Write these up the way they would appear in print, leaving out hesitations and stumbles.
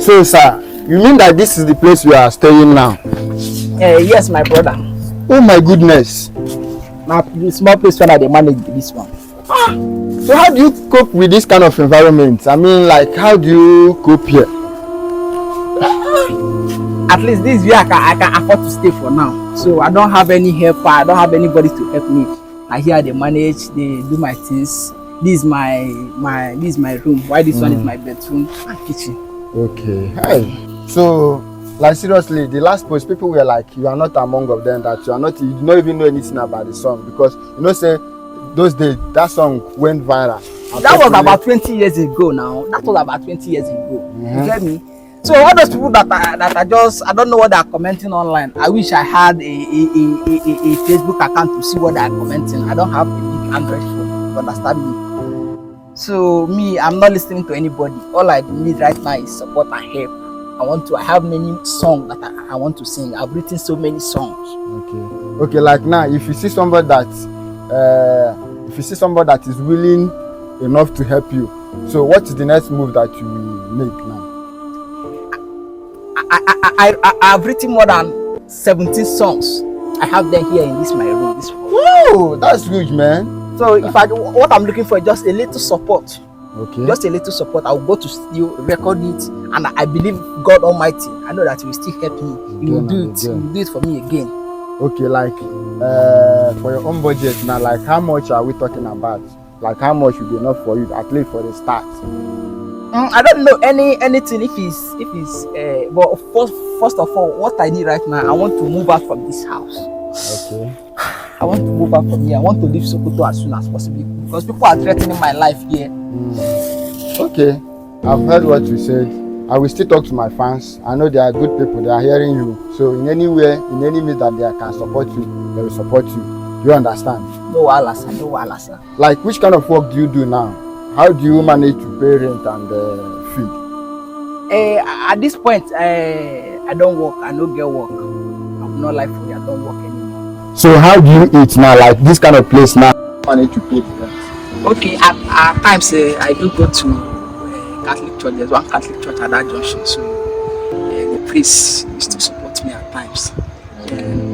So, sir, you mean that this is the place you are staying now? Yes, my brother. Oh my goodness. Now, the small place when I dey manage this one. So how do you cope with this kind of environment? I mean, like, how do you cope here? At least this year I can afford to stay for now. So I don't have any helper. I don't have anybody to help me. I here they manage, they do my things. This is my room. Why this one is my bedroom and kitchen. Okay. Hi. So, like, seriously, the last post, people were like, you are not among of them, that you are not, you do not even know anything about the song, because you know, say those days that song went viral. That was about 20 years ago now. That was about 20 years ago. You get me? So all those people that are just, I don't know what they are commenting online. I wish I had a Facebook account to see what they are commenting. I don't have a big Android phone. You understand me? So me, I'm not listening to anybody. All I need right now is support and help. I have many songs that I want to sing. I've written so many songs. Okay, like now, if you see somebody that is willing enough to help you, so what is the next move that you will make now? I've written more than 17 songs. I have them here in my room. Whoa, that's huge, man. So what I'm looking for is just a little support. Okay. Just a little support. I'll go to studio, record it, and I believe God Almighty. I know that He will still help me. He will do it. He will do it for me again. Okay, like for your own budget now, like how much are we talking about? Like how much would be enough for you, at least for the start? I don't know anything if it's but first of all, what I need right now, I want to move out from this house. Okay. I want to move out from here. I want to leave Sokoto as soon as possible because people are threatening my life here. Okay, I've heard what you said. I will still talk to my fans. I know they are good people. They are hearing you. So in any way, in any means that they can support you, they will support you. You understand? No wahala, sir. No wahala, sir. Like, which kind of work do you do now? How do you manage to pay rent and feed? At this point, I don't work. I don't get work. I'm not like for you. I don't work anymore. So how do you eat now? Like this kind of place now, manage to pay rent? Okay, at times I do go to Catholic church. There's one Catholic church at that junction, so the priest used to support me at times.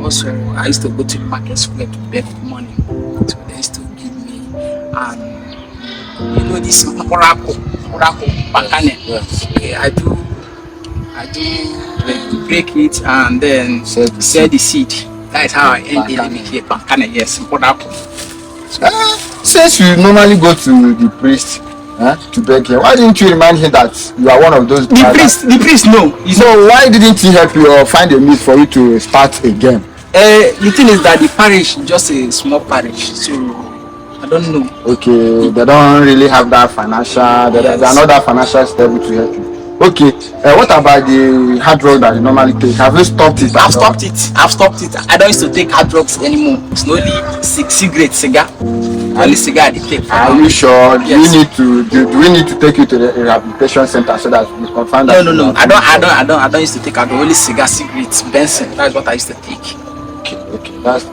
Also, I used to go to the market square to beg money. So they used to give me, and you know this murako bakane. Yes. Okay, I do break it and then sell the seed. That is how I end the living here. Bakane, yes, murako. Since you normally go to the priest to beg him, why didn't you remind him that you are one of those? The priest, no. So why didn't he help you or find a means for you to start again? The thing is that the parish is just a small parish, so I don't know. Okay, they don't really have that financial. They are not that financial stable to help you. Okay, what about the hard drug that you normally take? Have you stopped it? I've stopped it. I don't used to take hard drugs anymore. It's only cigarette, cigar. Only cigar I take. Are you sure? Yes. Do we need to take you to the rehabilitation center so that we confirm that? No. I don't used to take only cigarettes, Benson. That's what I used to take. Okay. That's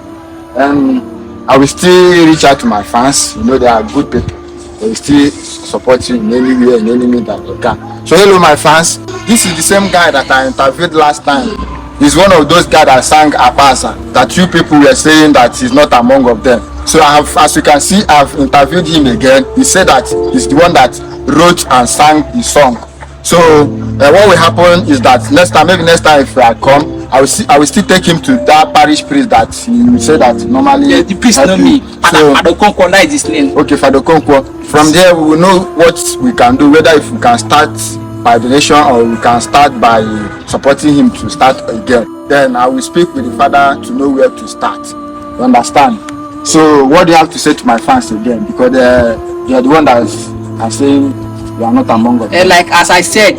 I will still reach out to my fans. You know, they are good people. They will still support you in any way, in any means that they can. So hello my fans, this is the same guy that I interviewed last time. He's one of those guys that sang Apasa, that you people were saying that he's not among of them. So as you can see, I've interviewed him again. He said that he's the one that wrote and sang the song. So what will happen is that maybe next time if I come, I will still take him to that parish priest that you said that normally. Yeah, the priest know me. Fado Konkwo, that is his name. Okay, Fado Konkwo. From there we will know what we can do, whether if we can start by donation or we can start by supporting him to start again. Then I will speak with the father to know where to start. You understand? So what do you have to say to my fans again? Because you are the one that is saying you are not among us. Like as I said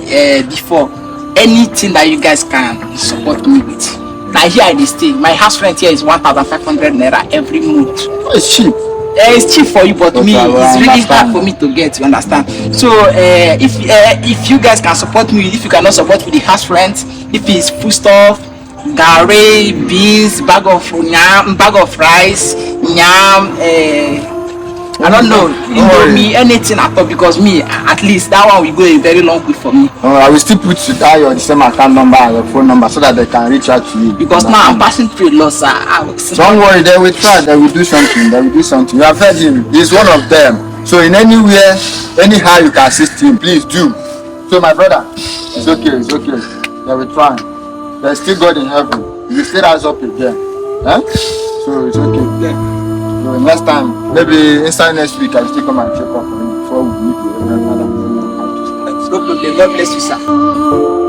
before, anything that you guys can support me with. Like here I stay. My house rent here is 1,500 naira every month. Oh, it's cheap. It's cheap for you, but me, it's really hard for me to get. You understand? So if you guys can support me, if you cannot support with the house rent, if it's food stuff, garri, beans, bag of rice, yam, I don't know. You know me anything at all because me at least that one will go a very long way for me. I will still put that your the same account number and your phone number so that they can reach out to you. Because now I'm passing through a lot, sir. Don't worry, they will try. They will do something. They will do something. You have heard him. He's one of them. So in anywhere, anyhow you can assist him, please do. So my brother, it's okay. It's okay. They will try. There's still God in heaven. He will still rise up again. Huh? So it's okay. Yeah. So next time, maybe inside next week, I'll still come and check up on him before we meet the Reverend Father. No problem. God bless you, sir.